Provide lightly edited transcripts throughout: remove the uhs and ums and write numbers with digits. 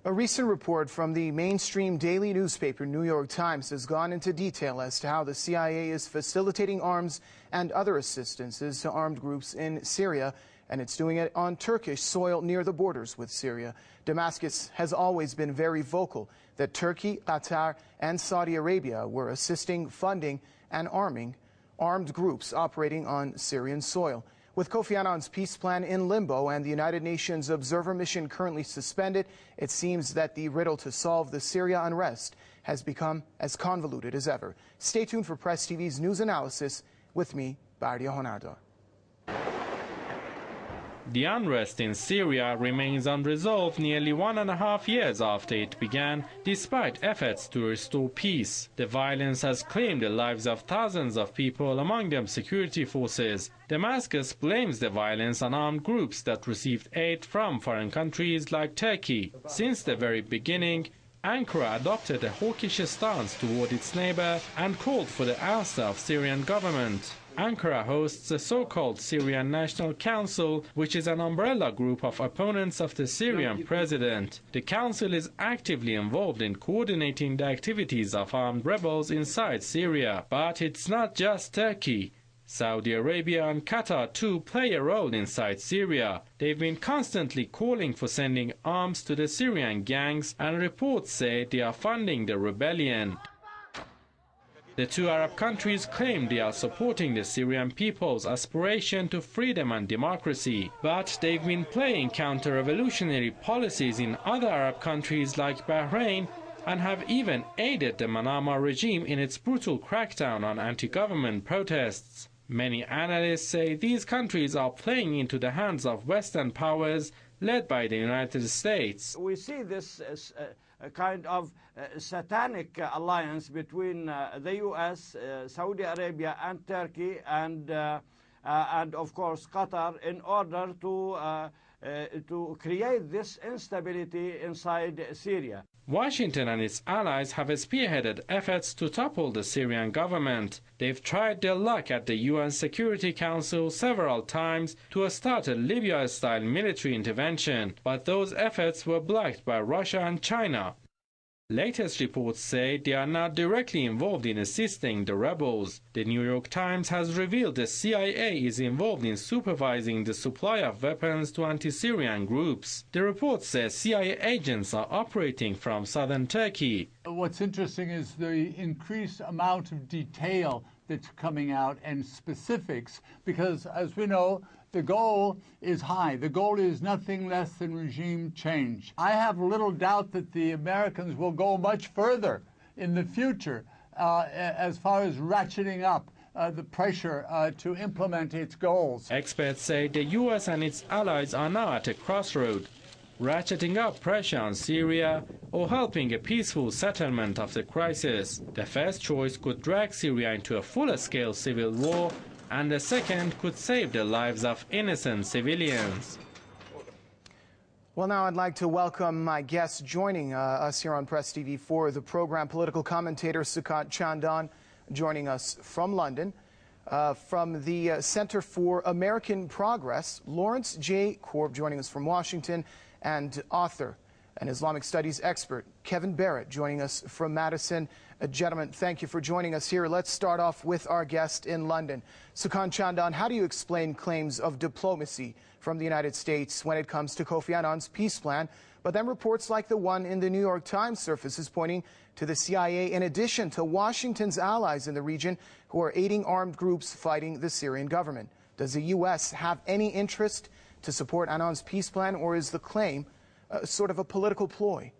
A recent report from the mainstream daily newspaper New York Times has gone into detail as to how the CIA is facilitating arms and other assistances to armed groups in Syria, and it's doing it on Turkish soil near the borders with Syria. Damascus has always been very vocal that Turkey, Qatar, and Saudi Arabia were assisting, funding, and arming armed groups operating on Syrian soil. With Kofi Annan's peace plan in limbo and the United Nations observer mission currently suspended, it seems that the riddle to solve the Syria unrest has become as convoluted as ever. Stay tuned for Press TV's news analysis with me, Bardia Honardo. The unrest in Syria remains unresolved nearly 1.5 years after it began, despite efforts to restore peace. The violence has claimed the lives of thousands of people, among them security forces. Damascus blames the violence on armed groups that received aid from foreign countries like Turkey. Since the very beginning, Ankara adopted a hawkish stance toward its neighbor and called for the ouster of Syrian government. Ankara hosts the so-called Syrian National Council, which is an umbrella group of opponents of the Syrian president. The council is actively involved in coordinating the activities of armed rebels inside Syria. But it's not just Turkey. Saudi Arabia and Qatar too play a role inside Syria. They've been constantly calling for sending arms to the Syrian gangs, and reports say they are funding the rebellion. The two Arab countries claim they are supporting the Syrian people's aspiration to freedom and democracy, but they've been playing counter-revolutionary policies in other Arab countries like Bahrain, and have even aided the Manama regime in its brutal crackdown on anti-government protests. Many analysts say these countries are playing into the hands of Western powers led by the United States. We see this as a kind of satanic alliance between the U.S., Saudi Arabia and Turkey and of course Qatar, in order to create this instability inside Syria. Washington and its allies have spearheaded efforts to topple the Syrian government. They've tried their luck at the UN Security Council several times to start a Libya-style military intervention, but those efforts were blocked by Russia and China. Latest reports say they are now directly involved in assisting the rebels. The New York Times has revealed the CIA is involved in supervising the supply of weapons to anti-Syrian groups. The report says CIA agents are operating from southern Turkey. What's interesting is the increased amount of detail that's coming out and specifics, because as we know, the goal is high. The goal is nothing less than regime change. I have little doubt that the Americans will go much further in the future as far as ratcheting up the pressure to implement its goals. Experts say the U.S. and its allies are now at a crossroad, ratcheting up pressure on Syria or helping a peaceful settlement of the crisis. The first choice could drag Syria into a fuller-scale civil war, and the second could save the lives of innocent civilians. Well, now I'd like to welcome my guest joining us here on Press TV for the program, political commentator Sukat Chandan, joining us from London. From the Center for American Progress, Lawrence J. Korb joining us from Washington, and author and Islamic studies expert Kevin Barrett joining us from Madison. Gentlemen, thank you for joining us here. Let's start off with our guest in London. Sukat Chandan, how do you explain claims of diplomacy from the United States when it comes to Kofi Annan's peace plan, but then reports like the one in the New York Times surfaces pointing to the CIA in addition to Washington's allies in the region who are aiding armed groups fighting the Syrian government? Does the U.S. have any interest to support Annan's peace plan, or is the claim sort of a political ploy?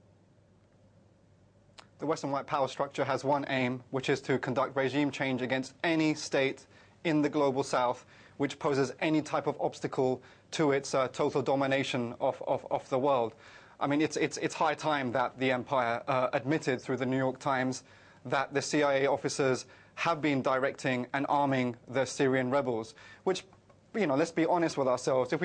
The Western white power structure has one aim, which is to conduct regime change against any state in the global south which poses any type of obstacle to its total domination of the world. I mean, it's high time that the empire admitted through the New York Times that the CIA officers have been directing and arming the Syrian rebels, which let's be honest with ourselves. If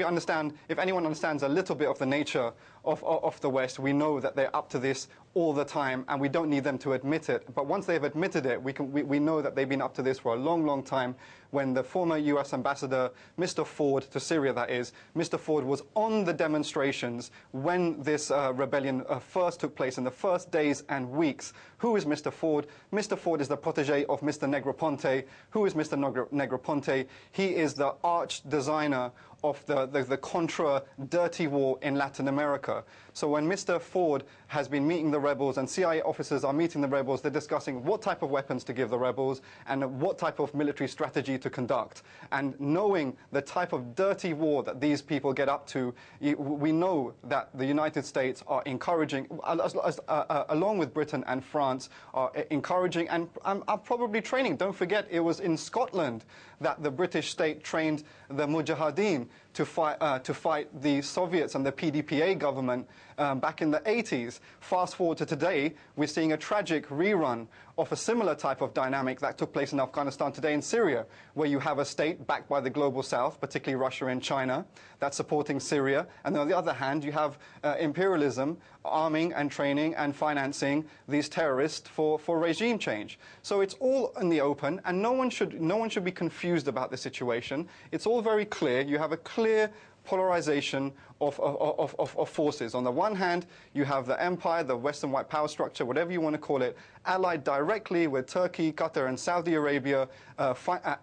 anyone understands a little bit of the nature of the West, we know that they're up to this all the time, and we don't need them to admit it. But once they've admitted it, we know that they've been up to this for a long, long time. When the former U.S. ambassador, Mr. Ford, to Syria that is, Mr. Ford was on the demonstrations when this rebellion first took place in the first days and weeks. Who is Mr. Ford? Mr. Ford is the protege of Mr. Negroponte. Who is Mr. Negroponte? He is the arch designer of the Contra dirty war in Latin America. So when Mr. Ford has been meeting the rebels and CIA officers are meeting the rebels, they're discussing what type of weapons to give the rebels and what type of military strategy to conduct. And knowing the type of dirty war that these people get up to, we know that the United States are encouraging, along with Britain and France, are encouraging and are probably training. Don't forget, it was in Scotland that the British state trained the Mujahideen to fight the Soviets and the PDPA government back in the 80s. Fast forward to today, we're seeing a tragic rerun of a similar type of dynamic that took place in Afghanistan today in Syria, where you have a state backed by the global south, particularly Russia and China, that's supporting Syria. And on the other hand, you have imperialism arming and training and financing these terrorists for regime change. So it's all in the open, and no one should be confused about the situation. It's all very clear. You have a clear polarization of forces. On the one hand, you have the empire, the Western white power structure, whatever you want to call it, allied directly with Turkey, Qatar, and Saudi Arabia,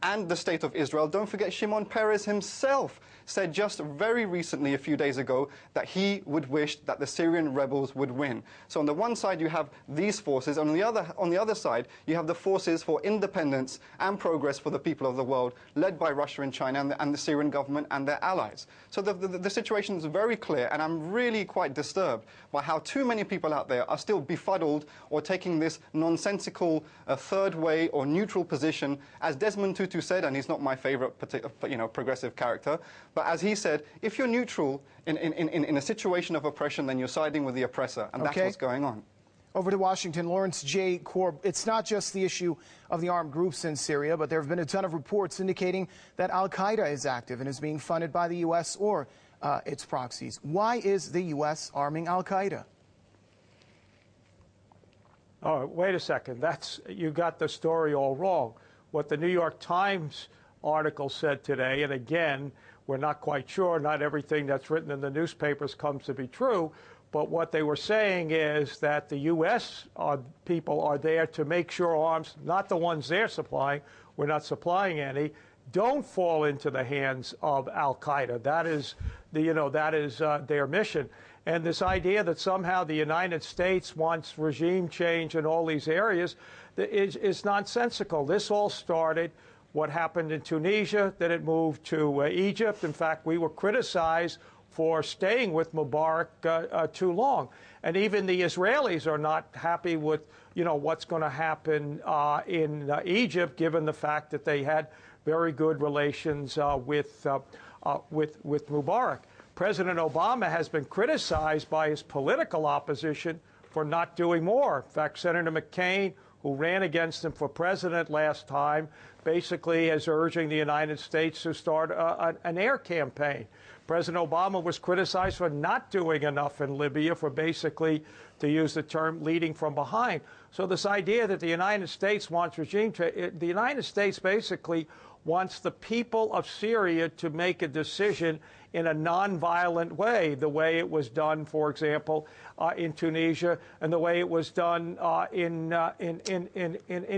and the state of Israel. Don't forget, Shimon Peres himself said just very recently, a few days ago, that he would wish that the Syrian rebels would win. So on the one side, you have these forces, and on the other side, you have the forces for independence and progress for the people of the world, led by Russia and China and the Syrian government and their allies. So the situation is very clear, and I'm really quite disturbed by how too many people out there are still befuddled or taking this nonsensical third way or neutral position. As Desmond Tutu said, and he's not my favorite progressive character, but as he said, if you're neutral in a situation of oppression, then you're siding with the oppressor, and that's what's going on. Over to Washington, Lawrence J. Korb. It's not just the issue of the armed groups in Syria, but there have been a ton of reports indicating that al-Qaeda is active and is being funded by the U.S. or its proxies. Why is the U.S. arming al-Qaeda? Oh, wait a second. You got the story all wrong. What the New York Times article said today, and again, we're not quite sure, not everything that's written in the newspapers comes to be true, but what they were saying is that the U.S. people are there to make sure arms, not the ones they're supplying, we're not supplying any, don't fall into the hands of al-Qaeda. That is their mission. And this idea that somehow the United States wants regime change in all these areas is nonsensical. This all started what happened in Tunisia, then it moved to Egypt. In fact, we were criticized for staying with Mubarak too long. And even the Israelis are not happy with, what's going to happen in Egypt, given the fact that they had very good relations with Mubarak. President Obama has been criticized by his political opposition for not doing more. In fact, Senator McCain, who ran against him for president last time, basically is urging the United States to start an air campaign. President Obama was criticized for not doing enough in Libya, for basically, to use the term, leading from behind. So this idea that the United States wants regime change, the United States basically wants the people of Syria to make a decision in a nonviolent way, the way it was done, for example, in Tunisia, and the way it was done in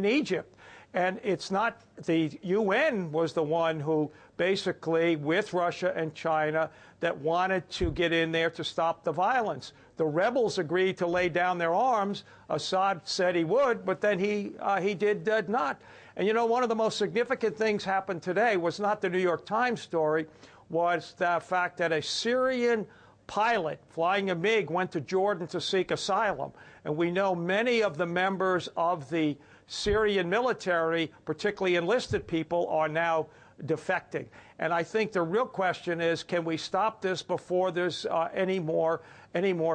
Egypt. And it's not, the UN was the one who basically, with Russia and China, that wanted to get in there to stop the violence. The rebels agreed to lay down their arms. Assad said he would, but then he did not. And one of the most significant things happened today was not the New York Times story, was the fact that a Syrian pilot flying a MiG went to Jordan to seek asylum. And we know many of the members of the Syrian military, particularly enlisted people, are now defecting. And I think the real question is, can we stop this before there's any more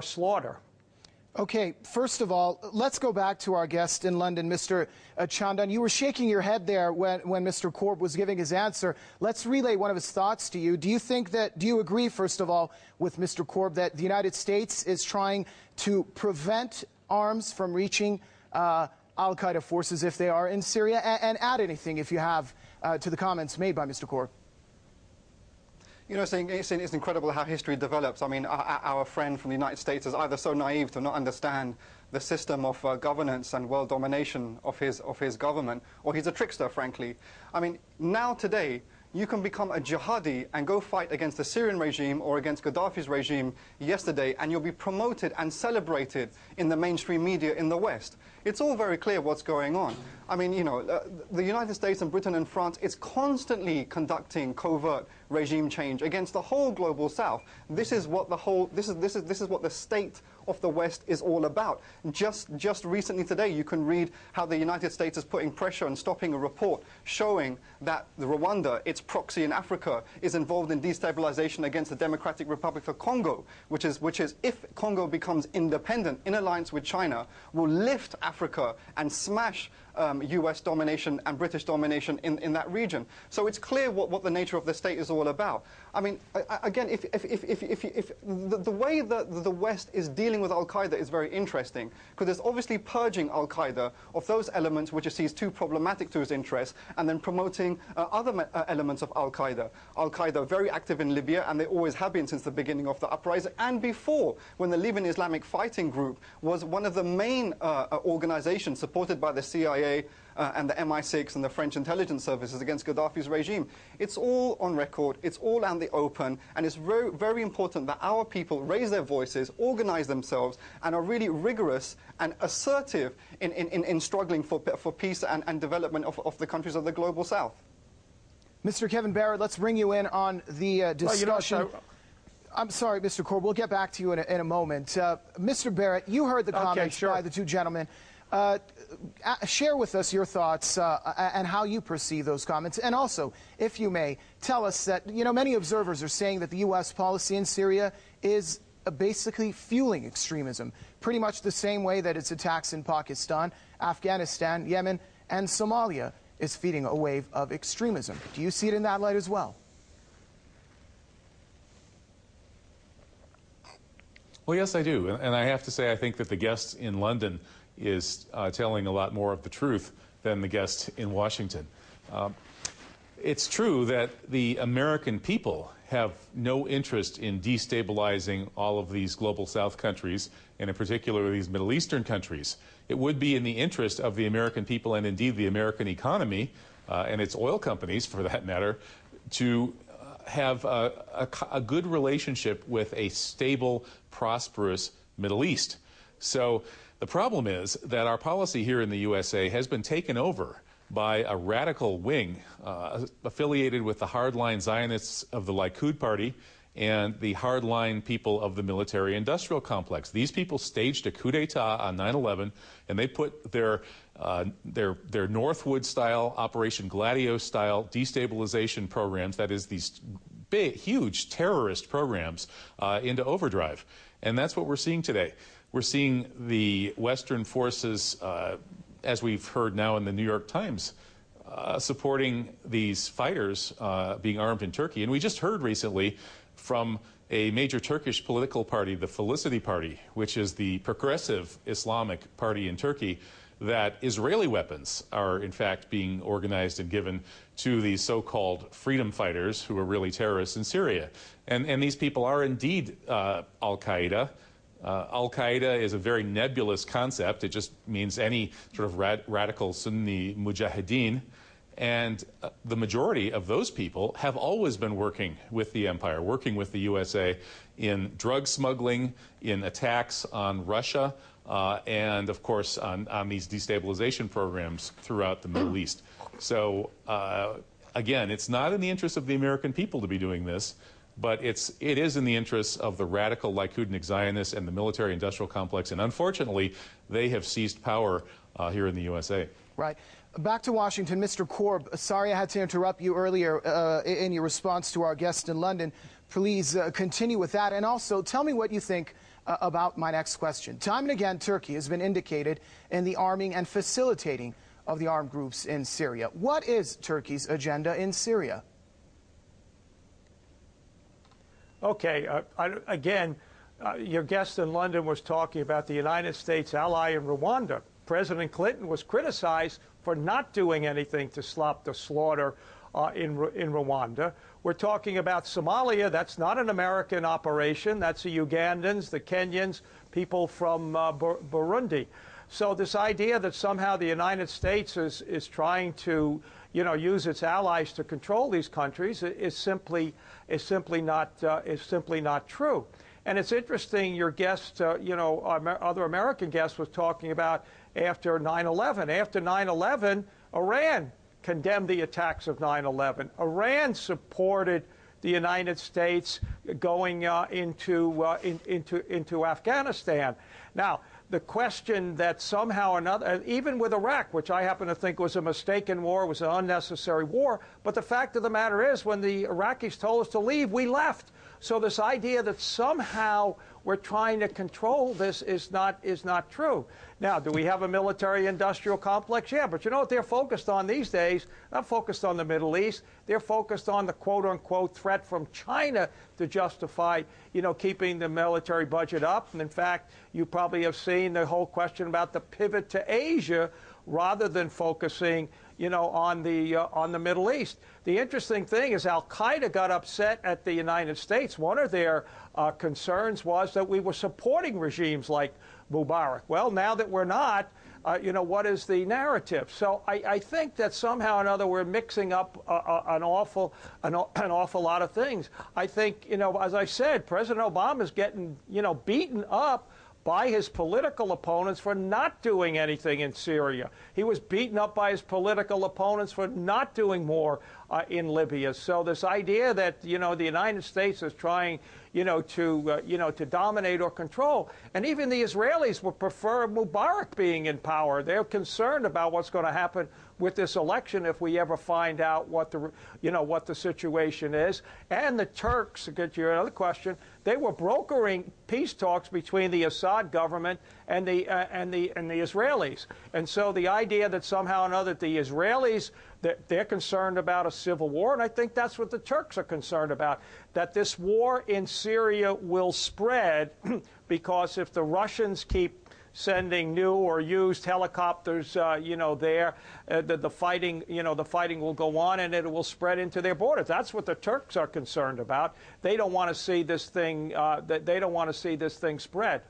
slaughter? Okay, first of all, let's go back to our guest in London, Mr. Chandan. You were shaking your head there when Mr. Korb was giving his answer. Let's relay one of his thoughts to you. Do you agree, first of all, with Mr. Korb that the United States is trying to prevent arms from reaching al-Qaeda forces if they are in Syria? And add anything, if you have, to the comments made by Mr. Korb. You know, it's incredible how history develops. I mean, our friend from the United States is either so naive to not understand the system of governance and world domination of his government, or he's a trickster, frankly. I mean, now today, you can become a jihadi and go fight against the Syrian regime or against Gaddafi's regime yesterday, and you'll be promoted and celebrated in the mainstream media in the West. It's all very clear what's going on. I mean, you know, the United States and Britain and France is constantly conducting covert regime change against the whole global South. This is what the whole, this is what the state of the West is all about. Just recently today, you can read how the United States is putting pressure and stopping a report showing that Rwanda, its proxy in Africa, is involved in destabilization against the Democratic Republic of Congo, which is if Congo becomes independent in alliance with China, will lift Africa and smash US domination and British domination in that region. So it's clear what the nature of the state is all about. I mean, again, if the way that the West is dealing with al-Qaeda is very interesting, because it's obviously purging al-Qaeda of those elements which it sees too problematic to its interests, and then promoting other elements of al-Qaeda. Al-Qaeda very active in Libya, and they always have been since the beginning of the uprising, and before, when the Libyan Islamic Fighting Group was one of the main organizations supported by the CIA and the MI6 and the French intelligence services against Gaddafi's regime. It's all on record, it's all out in the open, and it's very, very important that our people raise their voices, organize themselves, and are really rigorous and assertive in struggling for peace and development of the countries of the global South. Mr. Kevin Barrett, let's bring you in on the discussion. Well, you know, I'm sorry, Mr. Korb, we'll get back to you in a moment. Mr. Barrett, you heard the comments by the two gentlemen. Share with us your thoughts and how you perceive those comments. And also, if you may, tell us that, you know, many observers are saying that the U.S. policy in Syria is basically fueling extremism, pretty much the same way that its attacks in Pakistan, Afghanistan, Yemen, and Somalia is feeding a wave of extremism. Do you see it in that light as well? Well, yes, I do. And I have to say, I think that the guest in London is telling a lot more of the truth than the guest in Washington. It's true that the American people have no interest in destabilizing all of these global South countries, and in particular these Middle Eastern countries. It would be in the interest of the American people and indeed the American economy and its oil companies, for that matter, to have a good relationship with a stable, prosperous Middle East. So the problem is that our policy here in the USA has been taken over by a radical wing affiliated with the hardline Zionists of the Likud party and the hardline people of the military-industrial complex. These people staged a coup d'etat on 9/11, and they put their Northwood-style, Operation Gladio-style destabilization programs, that is, these big, huge terrorist programs, into overdrive. And that's what we're seeing today. We're seeing the Western forces, as we've heard now in the New York Times, supporting these fighters being armed in Turkey. And we just heard recently from a major Turkish political party, the Felicity Party, which is the progressive Islamic party in Turkey, that Israeli weapons are in fact being organized and given to these so-called freedom fighters who are really terrorists in Syria. And these people are indeed al-Qaeda. Al-Qaeda is a very nebulous concept. It just means any sort of radical Sunni mujahideen. And the majority of those people have always been working with the empire, working with the USA in drug smuggling, in attacks on Russia, and, of course, on these destabilization programs throughout the Middle East. So, again, it's not in the interest of the American people to be doing this, but it is in the interests of the radical Likudnik Zionists and the military-industrial complex, and unfortunately, they have seized power here in the USA. Right. Back to Washington, Mr. Korb. Sorry I had to interrupt you earlier in your response to our guest in London. Please continue with that. And also, tell me what you think about my next question. Time and again, Turkey has been indicated in the arming and facilitating of the armed groups in Syria. What is Turkey's agenda in Syria? Okay, your guest in London was talking about the United States ally in Rwanda. President Clinton was criticized for not doing anything to stop the slaughter in Rwanda. We're talking about Somalia. That's not an American operation. That's the Ugandans, the Kenyans, people from Burundi. So this idea that somehow the United States is trying to, use its allies to control these countries is simply not true. And it's interesting. Your guest, other American guest was talking about after 9/11. After 9/11, Iran condemned the attacks of 9/11. Iran supported the United States going into Afghanistan. Now, the question that somehow or another, even with Iraq, which I happen to think was a mistaken war, was an unnecessary war, but the fact of the matter is, when the Iraqis told us to leave, we left. So this idea that somehow we're trying to control this is not true. Now, do we have a military-industrial complex? Yeah, but you know what they're focused on these days? Not focused on the Middle East. They're focused on the quote-unquote threat from China to justify, keeping the military budget up. And in fact, you probably have seen the whole question about the pivot to Asia rather than focusing, on the Middle East. The interesting thing is Al-Qaeda got upset at the United States. One of their concerns was that we were supporting regimes like Mubarak. Well, now that we're not, what is the narrative? So I think that somehow or another we're mixing up an awful lot of things. I think, as I said, President Obama is getting, beaten up by his political opponents for not doing anything in Syria. He was beaten up by his political opponents for not doing more in Libya. So this idea that, the United States is trying, to dominate or control, and even the Israelis would prefer Mubarak being in power. They're concerned about what's going to happen with this election if we ever find out what the situation is. And the Turks, to get to your other question, they were brokering peace talks between the Assad government and the Israelis. And so the idea that somehow or another the Israelis, they're concerned about a civil war, and I think that's what the Turks are concerned about, that this war in Syria will spread because if the Russians keep sending new or used helicopters, there, the fighting will go on and it will spread into their borders. That's what the Turks are concerned about. They don't want to see this thing. They don't want to see this thing spread.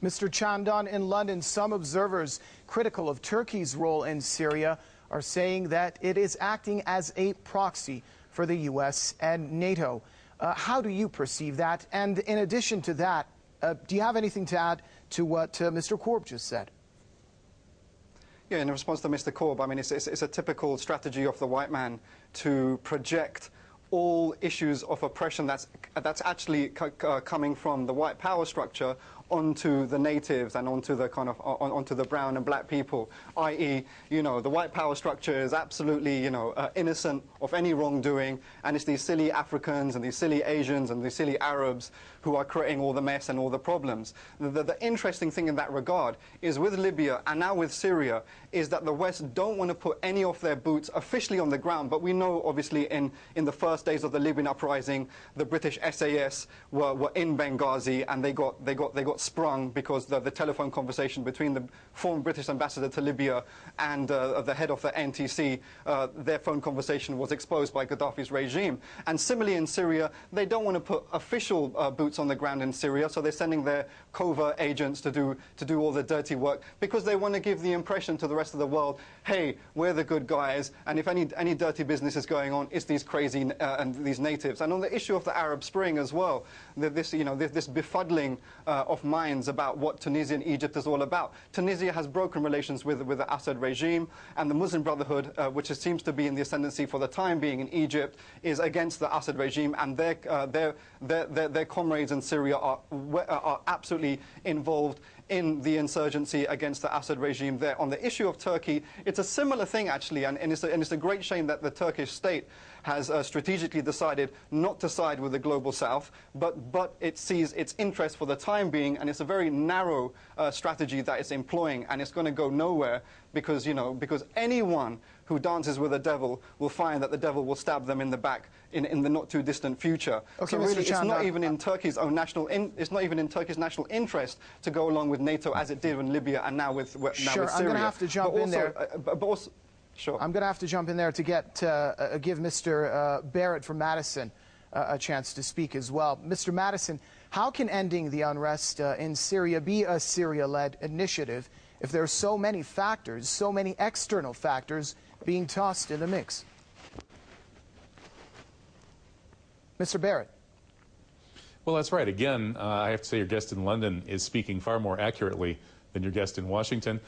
Mr. Chandan, in London, some observers critical of Turkey's role in Syria are saying that it is acting as a proxy for the U.S. and NATO. How do you perceive that? And in addition to that, do you have anything to add to what Mr. Korb just said? Yeah, in response to Mr. Korb, I mean, it's a typical strategy of the white man to project all issues of oppression that's actually coming from the white power structure onto the natives and onto the onto the brown and black people, i.e., the white power structure is absolutely, innocent of any wrongdoing, and it's these silly Africans and these silly Asians and these silly Arabs who are creating all the mess and all the problems. The interesting thing in that regard is with Libya and now with Syria is that the West don't want to put any of their boots officially on the ground, but we know obviously in the first days of the Libyan uprising, the British SAS were in Benghazi and they got sprung because the telephone conversation between the former British ambassador to Libya and the head of the NTC, their phone conversation was exposed by Gaddafi's regime. And similarly in Syria, they don't want to put official boots on the ground in Syria, so they're sending their covert agents to do all the dirty work because they want to give the impression to the rest of the world, hey, we're the good guys, and if any dirty business is going on, it's these crazy and these natives. And on the issue of the Arab Spring as well, this befuddling of minds about what Tunisia and Egypt is all about. Tunisia has broken relations with the Assad regime, and the Muslim Brotherhood, which seems to be in the ascendancy for the time being in Egypt, is against the Assad regime, and their comrades in Syria are absolutely involved in the insurgency against the Assad regime there. On the issue of Turkey, it's a similar thing actually, and it's a great shame that the Turkish state has strategically decided not to side with the global south, but it sees its interest for the time being, and it's a very narrow strategy that it's employing, and it's going to go nowhere because, because anyone who dances with the devil will find that the devil will stab them in the back in the not too distant future. Okay, so really, Mr. it's not even in Turkey's own it's not even in Turkey's national interest to go along with NATO as it did in Libya and now with Syria. I'm going to have to jump in there. But also, sure. I'm going to have to jump in there to give Mr. Barrett from Madison a chance to speak as well. Mr. Madison, how can ending the unrest in Syria be a Syria-led initiative if there are so many factors, so many external factors being tossed in the mix? Mr. Barrett. Well, that's right. Again, I have to say your guest in London is speaking far more accurately than your guest in Washington.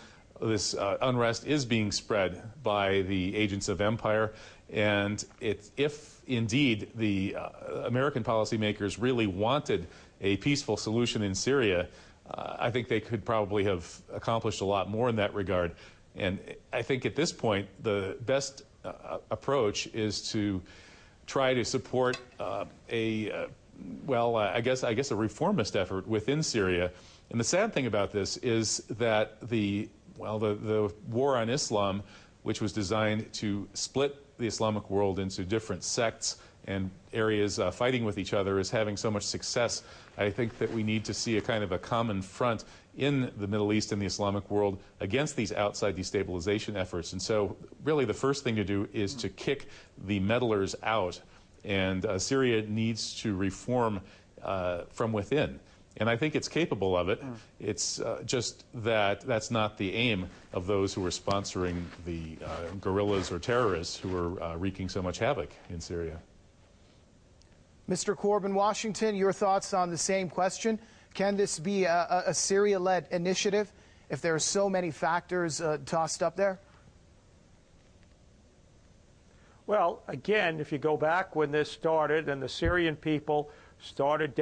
This unrest is being spread by the agents of empire, and if indeed the American policymakers really wanted a peaceful solution in Syria, I think they could probably have accomplished a lot more in that regard. And I think at this point, the best approach is to try to support I guess a reformist effort within Syria. And the sad thing about this is that the war on Islam, which was designed to split the Islamic world into different sects and areas fighting with each other, is having so much success. I think that we need to see a kind of a common front in the Middle East and the Islamic world against these outside destabilization efforts. And so really the first thing to do is to kick the meddlers out. And Syria needs to reform from within. And I think it's capable of it. It's just that that's not the aim of those who are sponsoring the guerrillas or terrorists who are wreaking so much havoc in Syria. Mr. Corbin, Washington, your thoughts on the same question? Can this be a Syria-led initiative if there are so many factors tossed up there? Well, again, if you go back when this started and the Syrian people started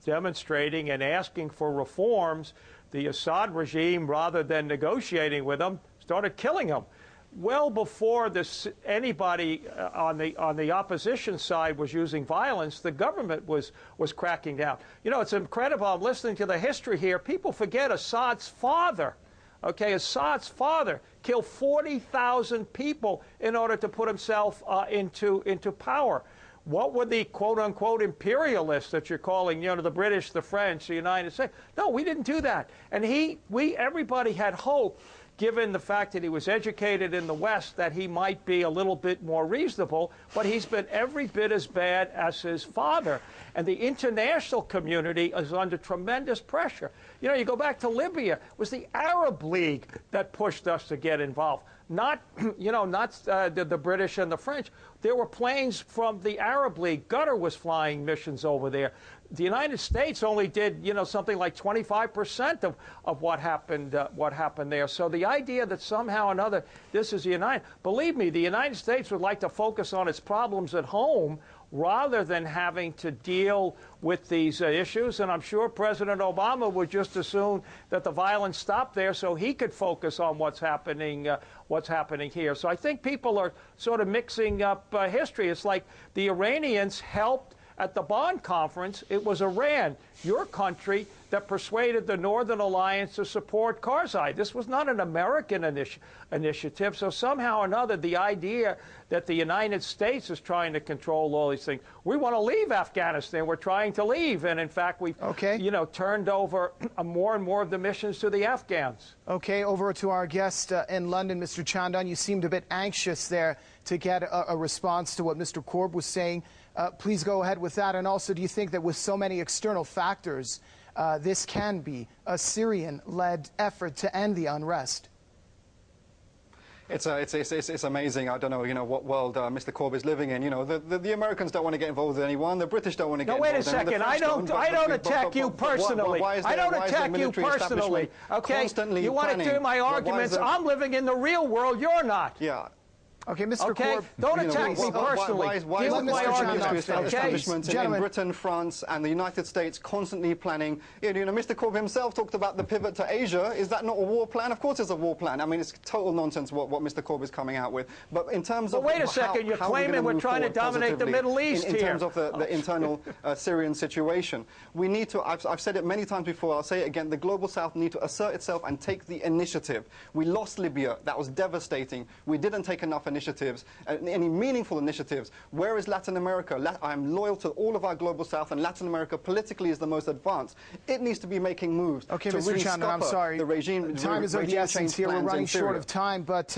demonstrating and asking for reforms, the Assad regime, rather than negotiating with them, started killing them. Well before anybody on the opposition side was using violence, the government was cracking down. You know, it's incredible. I'm listening to the history here. People forget Assad's father. Okay, Assad's father killed 40,000 people in order to put himself into power. What were the quote-unquote imperialists that you're calling, the British, the French, the United States? No, we didn't do that. And everybody had hope, given the fact that he was educated in the West, that he might be a little bit more reasonable, but he's been every bit as bad as his father. And the international community is under tremendous pressure. You go back to Libya, it was the Arab League that pushed us to get involved, not the British and the French. There were planes from the Arab League. Qatar was flying missions over there. The United States only did, something like 25% of what happened there. So the idea that somehow or another this is united, believe me, the United States would like to focus on its problems at home rather than having to deal with these issues. And I'm sure President Obama would just assume that the violence stopped there so he could focus on what's happening here. So I think people are sort of mixing up history. It's like the Iranians helped at the Bonn conference. It was Iran, your country, that persuaded the Northern Alliance to support Karzai. This was not an American initiative. So somehow or another, the idea that the United States is trying to control all these things. We want to leave Afghanistan. We're trying to leave. And in fact, we've turned over more and more of the missions to the Afghans. Okay, over to our guest in London, Mr. Chandan. You seemed a bit anxious there to get a response to what Mr. Korb was saying. Please go ahead with that. And also, do you think that with so many external factors, this can be a Syrian-led effort to end the unrest? It's amazing. I don't know, what world Mr. Korb is living in. The Americans don't want to get involved with anyone. The British don't want to get involved. No, wait a second. I don't attack you personally. I don't attack you personally. Okay. You want to do my arguments? I'm living in the real world. You're not. Yeah. Okay, Mr. Okay, Korb. don't attack me personally. Why Deal is with my the arguments, okay? establishments in Gentlemen. Britain, France, and the United States constantly planning? Mr. Korb himself talked about the pivot to Asia. Is that not a war plan? Of course, it's a war plan. I mean, it's total nonsense what Mr. Korb is coming out with. But in terms of wait a second, you're claiming we're trying to dominate the Middle East in here. terms of the internal Syrian situation, we need to. I've said it many times before. I'll say it again. The global South need to assert itself and take the initiative. We lost Libya. That was devastating. We didn't take enough initiatives. Any meaningful initiatives. Where is Latin America? I'm loyal to all of our global South, and Latin America politically is the most advanced. It needs to be making moves. Okay, to Mr. really Chandan, I'm scupper sorry. The regime, time is of the essence here. We're running short of time, but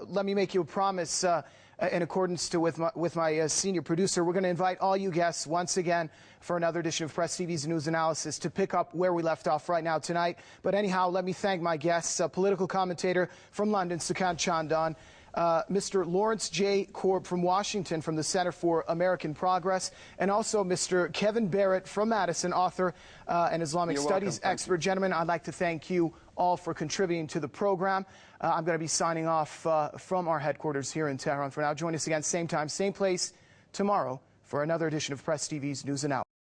let me make you a promise in accordance with my senior producer. We're going to invite all you guests once again for another edition of Press TV's News Analysis to pick up where we left off right now tonight. But anyhow, let me thank my guests, political commentator from London, Sukant Chandan, Mr. Lawrence J. Korb from Washington from the Center for American Progress, and also Mr. Kevin Barrett from Madison, author and Islamic Studies expert. Gentlemen, I'd like to thank you all for contributing to the program. I'm going to be signing off from our headquarters here in Tehran for now. Join us again, same time, same place tomorrow for another edition of Press TV's News Analysis.